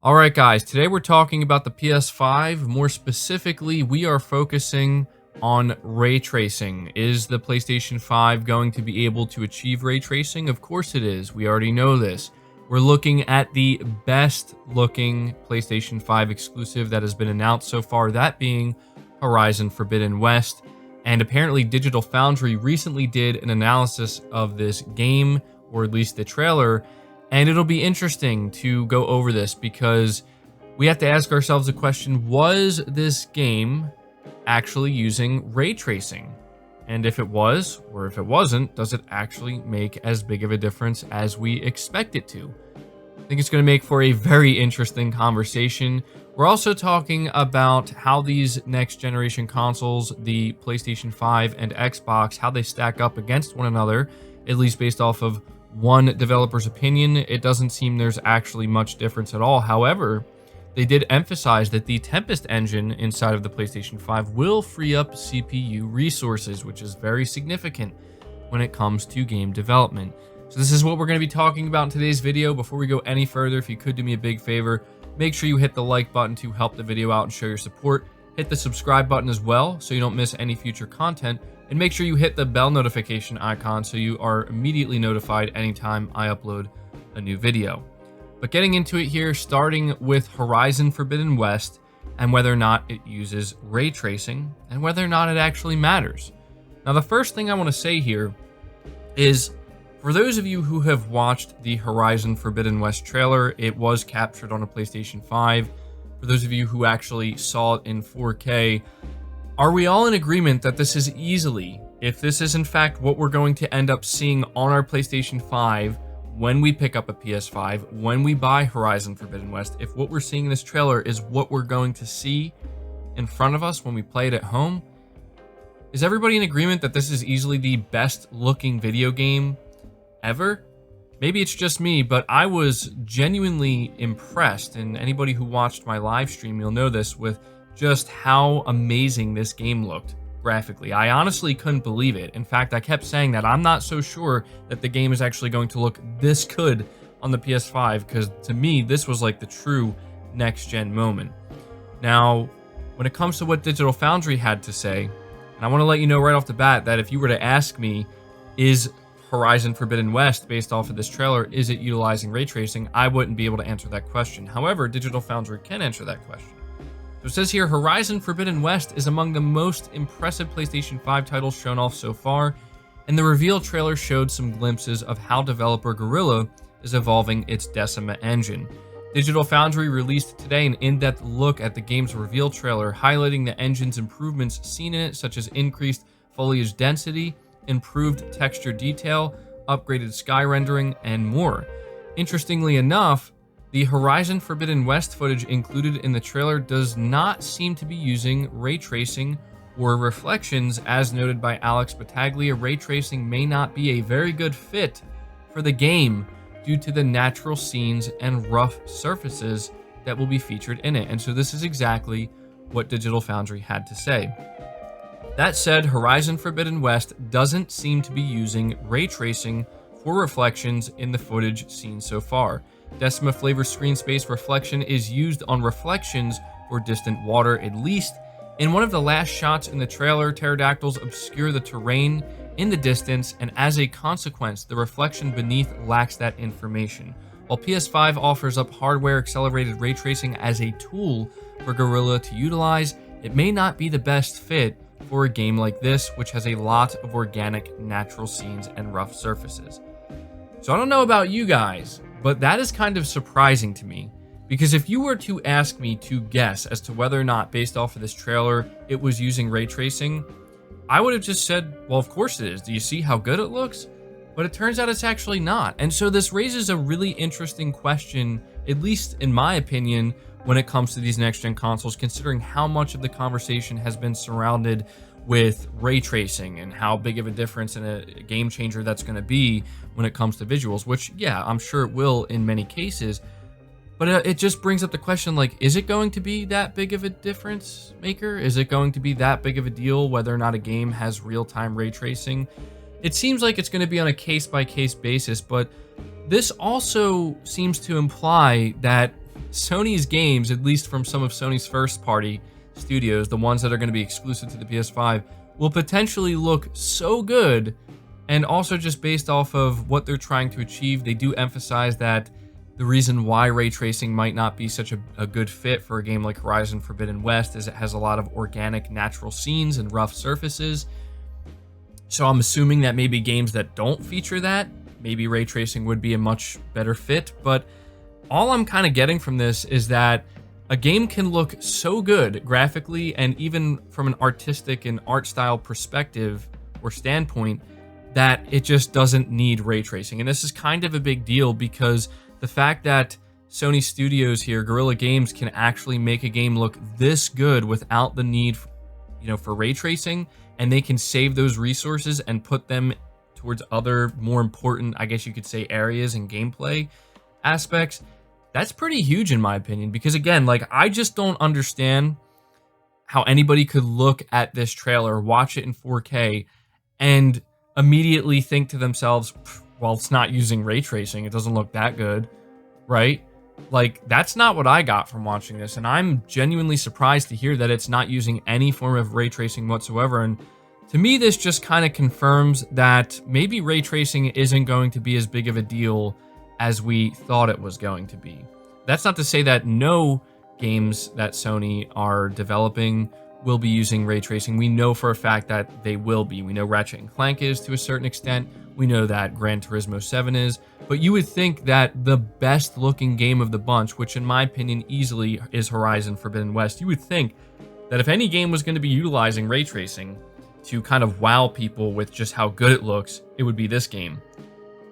All right, guys, today we're talking about the PS5. More specifically, we are focusing on ray tracing. Is the PlayStation 5 going to be able to achieve ray tracing? Of course it is. We already know this. We're looking at the best looking PlayStation 5 exclusive that has been announced so far, that being Horizon Forbidden West. And apparently Digital Foundry recently did an analysis of this game, or at least the trailer. And it'll be interesting to go over this because we have to ask ourselves the question, was this game actually using ray tracing? And if it was, or if it wasn't, does it actually make as big of a difference as we expect it to? I think it's going to make for a very interesting conversation. We're also talking about how these next generation consoles, the PlayStation 5 and Xbox, how they stack up against one another, at least based off of one developer's opinion. It doesn't seem there's actually much difference at all. However, they did emphasize that the Tempest engine inside of the PlayStation 5 will free up CPU resources, which is very significant when it comes to game development. So this is what we're going to be talking about in today's video. Before we go any further, if you could do me a big favor, make sure you hit the like button to help the video out and show your support. Hit the subscribe button as well so you don't miss any future content. And make sure you hit the bell notification icon so you are immediately notified anytime I upload a new video. But getting into it here, starting with Horizon Forbidden West and whether or not it uses ray tracing and whether or not it actually matters. Now, the first thing I want to say here is, for those of you who have watched the Horizon Forbidden West trailer, it was captured on a PlayStation 5. For those of you who actually saw it in 4K, are we all in agreement that this is easily, if this is in fact what we're going to end up seeing on our PlayStation 5 when we pick up a PS5, when we buy Horizon Forbidden West, if what we're seeing in this trailer is what we're going to see in front of us when we play it at home, is everybody in agreement that this is easily the best looking video game ever? Maybe it's just me, but I was genuinely impressed, and anybody who watched my live stream, you'll know this, with just how amazing this game looked graphically. I honestly couldn't believe it. In fact, I kept saying that I'm not so sure that the game is actually going to look this good on the PS5, because to me, this was like the true next-gen moment. Now, when it comes to what Digital Foundry had to say, and I want to let you know right off the bat that if you were to ask me, is Horizon Forbidden West, based off of this trailer, is it utilizing ray tracing, I wouldn't be able to answer that question. However, Digital Foundry can answer that question. So it says here, Horizon Forbidden West is among the most impressive PlayStation 5 titles shown off so far, and the reveal trailer showed some glimpses of how developer Guerrilla is evolving its Decima engine. Digital Foundry released today an in-depth look at the game's reveal trailer, highlighting the engine's improvements seen in it, such as increased foliage density, improved texture detail, upgraded sky rendering, and more. Interestingly enough, the Horizon Forbidden West footage included in the trailer does not seem to be using ray tracing or reflections. As noted by Alex Battaglia, ray tracing may not be a very good fit for the game due to the natural scenes and rough surfaces that will be featured in it. And so this is exactly what Digital Foundry had to say. That said, Horizon Forbidden West doesn't seem to be using ray tracing for reflections in the footage seen so far. Decima flavor screen space reflection is used on reflections for distant water, at least. In one of the last shots in the trailer, pterodactyls obscure the terrain in the distance, and as a consequence, the reflection beneath lacks that information. While PS5 offers up hardware-accelerated ray tracing as a tool for Guerrilla to utilize, it may not be the best fit for a game like this, which has a lot of organic, natural scenes and rough surfaces. So I don't know about you guys, but that is kind of surprising to me, because if you were to ask me to guess as to whether or not, based off of this trailer, it was using ray tracing, I would have just said, well, of course it is. Do you see how good it looks? But it turns out it's actually not. And so this raises a really interesting question, at least in my opinion, when it comes to these next-gen consoles, considering how much of the conversation has been surrounded with ray tracing and how big of a difference and a game changer that's going to be when it comes to visuals, which, yeah, I'm sure it will in many cases. But it just brings up the question, like, is it going to be that big of a difference maker? Is it going to be that big of a deal whether or not a game has real-time ray tracing? It seems like it's going to be on a case-by-case basis, but this also seems to imply that Sony's games, at least from some of Sony's first party studios, the ones that are going to be exclusive to the PS5, will potentially look so good. And also just based off of what they're trying to achieve, they do emphasize that the reason why ray tracing might not be such a good fit for a game like Horizon Forbidden West is it has a lot of organic natural scenes and rough surfaces. So I'm assuming that maybe games that don't feature that, maybe ray tracing would be a much better fit. But all I'm kind of getting from this is that a game can look so good graphically and even from an artistic and art style perspective or standpoint that it just doesn't need ray tracing. And this is kind of a big deal because the fact that Sony Studios here, Guerrilla Games, can actually make a game look this good without the need, for ray tracing, and they can save those resources and put them towards other more important, I guess you could say, areas and gameplay aspects. That's pretty huge in my opinion, because again, like, I just don't understand how anybody could look at this trailer, watch it in 4K, and immediately think to themselves, well, it's not using ray tracing, it doesn't look that good, right? Like, that's not what I got from watching this, and I'm genuinely surprised to hear that it's not using any form of ray tracing whatsoever. And to me, this just kind of confirms that maybe ray tracing isn't going to be as big of a deal as we thought it was going to be. That's not to say that no games that Sony are developing will be using ray tracing. We know for a fact that they will be. We know Ratchet & Clank is to a certain extent. We know that Gran Turismo 7 is. But you would think that the best looking game of the bunch, which in my opinion easily is Horizon Forbidden West, you would think that if any game was going to be utilizing ray tracing to kind of wow people with just how good it looks, it would be this game.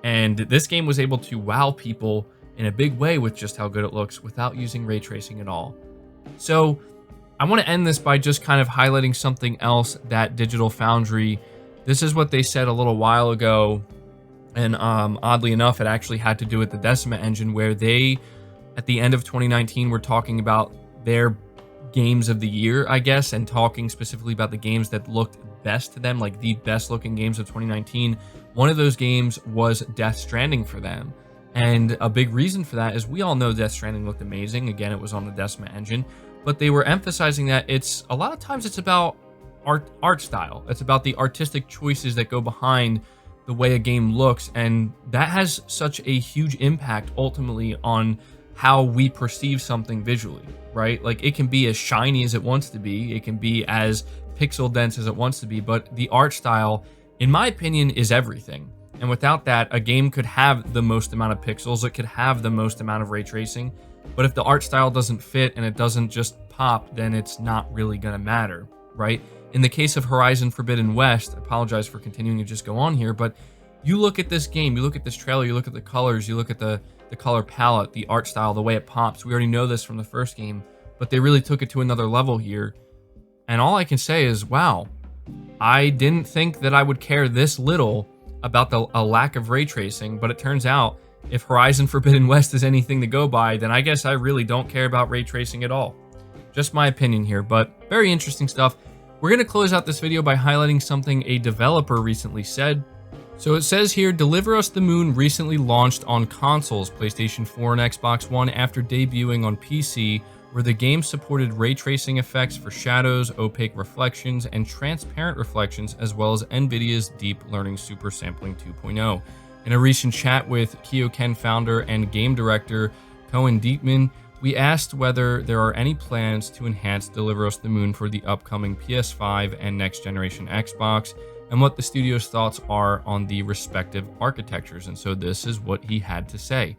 And this game was able to wow people in a big way with just how good it looks without using ray tracing at all. So I want to end this by just kind of highlighting something else that Digital Foundry, this is what they said a little while ago, and oddly enough, it actually had to do with the Decima engine, where they, at the end of 2019, were talking about their games of the year, I guess, and talking specifically about the games that looked best to them, like the best looking games of 2019. One of those games was Death Stranding for them. And a big reason for that is we all know Death Stranding looked amazing. Again, it was on the Decima engine. But they were emphasizing that it's a lot of times it's about art style. It's about the artistic choices that go behind the way a game looks, and that has such a huge impact ultimately on how we perceive something visually, right? Like, it can be as shiny as it wants to be, it can be as pixel dense as it wants to be, but the art style, in my opinion, is everything. And without that, a game could have the most amount of pixels, it could have the most amount of ray tracing, but if the art style doesn't fit and it doesn't just pop, then it's not really gonna matter, right? In the case of Horizon Forbidden West, I apologize for continuing to just go on here, but you look at this game, you look at this trailer, you look at the colors, you look at the color palette, the art style, the way it pops. We already know this from the first game, but they really took it to another level here. And all I can say is, wow, I didn't think that I would care this little about a lack of ray tracing, but it turns out if Horizon Forbidden West is anything to go by, then I guess I really don't care about ray tracing at all. Just my opinion here, but very interesting stuff. We're going to close out this video by highlighting something a developer recently said. So it says here, Deliver Us the Moon recently launched on consoles, PlayStation 4 and Xbox One, after debuting on PC, where the game supported ray tracing effects for shadows, opaque reflections, and transparent reflections, as well as NVIDIA's Deep Learning Super Sampling 2.0. In a recent chat with Kyoken founder and game director Cohen Dietman, we asked whether there are any plans to enhance Deliver Us the Moon for the upcoming PS5 and next generation Xbox, and what the studio's thoughts are on the respective architectures. And so this is what he had to say.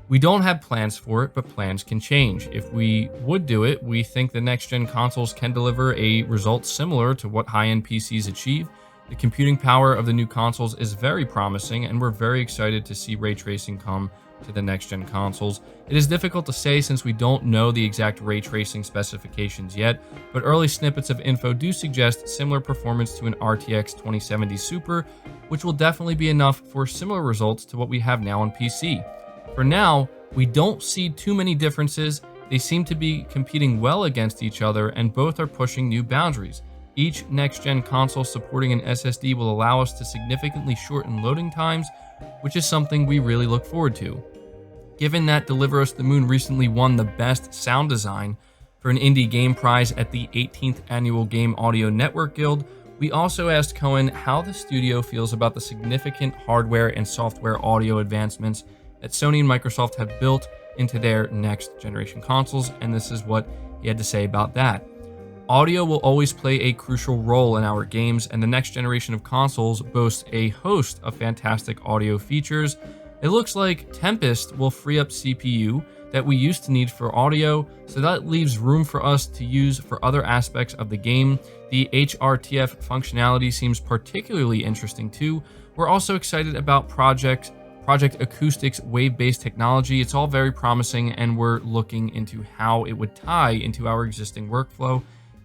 We don't have plans for it, but plans can change. If we would do it, we think the next-gen consoles can deliver a result similar to what high-end PCs achieve. The computing power of the new consoles is very promising, and we're very excited to see ray tracing come to the next-gen consoles. It is difficult to say since we don't know the exact ray tracing specifications yet, but early snippets of info do suggest similar performance to an RTX 2070 Super, which will definitely be enough for similar results to what we have now on PC. For now, we don't see too many differences. They seem to be competing well against each other, and both are pushing new boundaries. Each next-gen console supporting an SSD will allow us to significantly shorten loading times, which is something we really look forward to. Given that Deliver Us the Moon recently won the Best Sound Design for an Indie Game Prize at the 18th Annual Game Audio Network Guild, we also asked Cohen how the studio feels about the significant hardware and software audio advancements that Sony and Microsoft have built into their next generation consoles, and this is what he had to say about that. Audio will always play a crucial role in our games, and the next generation of consoles boasts a host of fantastic audio features. It looks like Tempest will free up CPU that we used to need for audio, so that leaves room for us to use for other aspects of the game. The HRTF functionality seems particularly interesting too. We're also excited about Project Acoustic's wave-based technology. It's all very promising, and we're looking into how it would tie into our existing workflow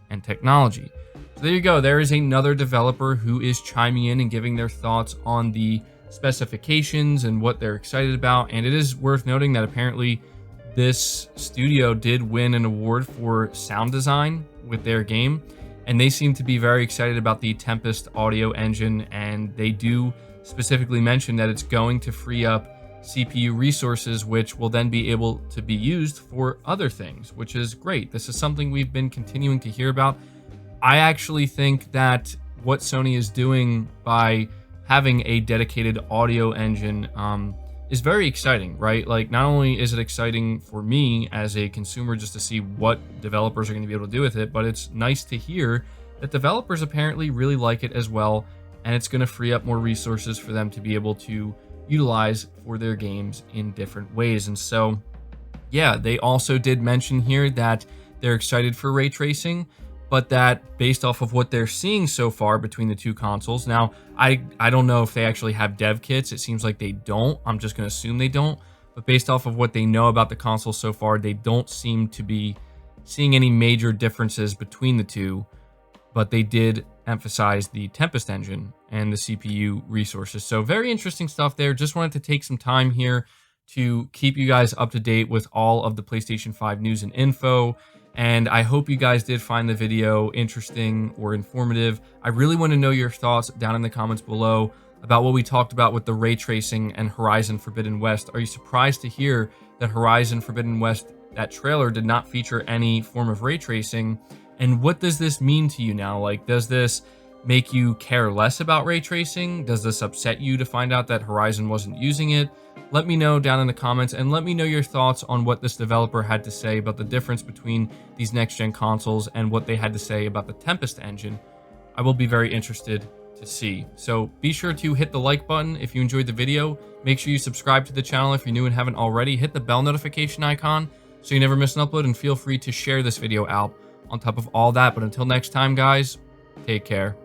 and technology. So there you go. There is another developer who is chiming in and giving their thoughts on the specifications and what they're excited about. And it is worth noting that apparently this studio did win an award for sound design with their game, and they seem to be very excited about the Tempest audio engine, and they do specifically mention that it's going to free up CPU resources, which will then be able to be used for other things, which is great. This is something we've been continuing to hear about. I actually think that what Sony is doing by having a dedicated audio engine is very exciting, right? Like, not only is it exciting for me as a consumer just to see what developers are going to be able to do with it, but it's nice to hear that developers apparently really like it as well, and it's going to free up more resources for them to be able to utilize for their games in different ways. And so, yeah, they also did mention here that they're excited for ray tracing, but that based off of what they're seeing so far between the two consoles. Now, I don't know if they actually have dev kits. It seems like they don't. I'm just going to assume they don't. But based off of what they know about the console so far, they don't seem to be seeing any major differences between the two. But they did emphasize the Tempest engine and the CPU resources. So very interesting stuff there. Just wanted to take some time here to keep you guys up to date with all of the PlayStation 5 news and info. And I hope you guys did find the video interesting or informative. I really want to know your thoughts down in the comments below about what we talked about with the ray tracing and Horizon Forbidden West. Are you surprised to hear that Horizon Forbidden West, that trailer, did not feature any form of ray tracing? And what does this mean to you now? Like, does this make you care less about ray tracing? Does this upset you to find out that Horizon wasn't using it? Let me know down in the comments, and let me know your thoughts on what this developer had to say about the difference between these next-gen consoles and what they had to say about the Tempest engine. I will be very interested to see. So be sure to hit the like button if you enjoyed the video. Make sure you subscribe to the channel if you're new and haven't already. Hit the bell notification icon so you never miss an upload, and feel free to share this video out on top of all that. But until next time, guys, take care.